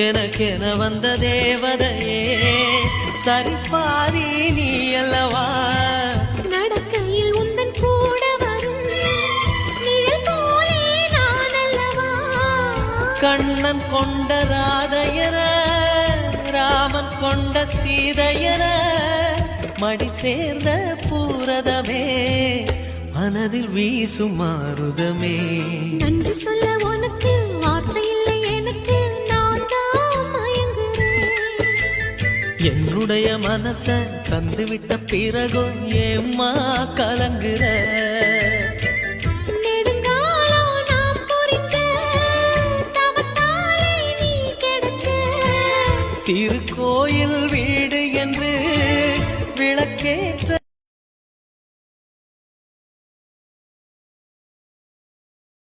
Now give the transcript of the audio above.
எனக்கென வந்த தேவதையே சரிபாரி நீ அல்லவா நடக்கையில் உந்தன் கூட வரும் நிழல் போலே நான் அல்லவா கண்ணன் கொண்ட ராதையர ராமன் கொண்ட சீதையர மடி சேர்ந்த பூரதமே மனதில் வீசும் மாருதமே நன்றி சொல்ல உனக்கு வார்த்தை இல்லை எனக்கு நான் தான் மயங்குறேன் என்னுடைய மனச தந்துவிட்ட பிறகும் ஏம்மா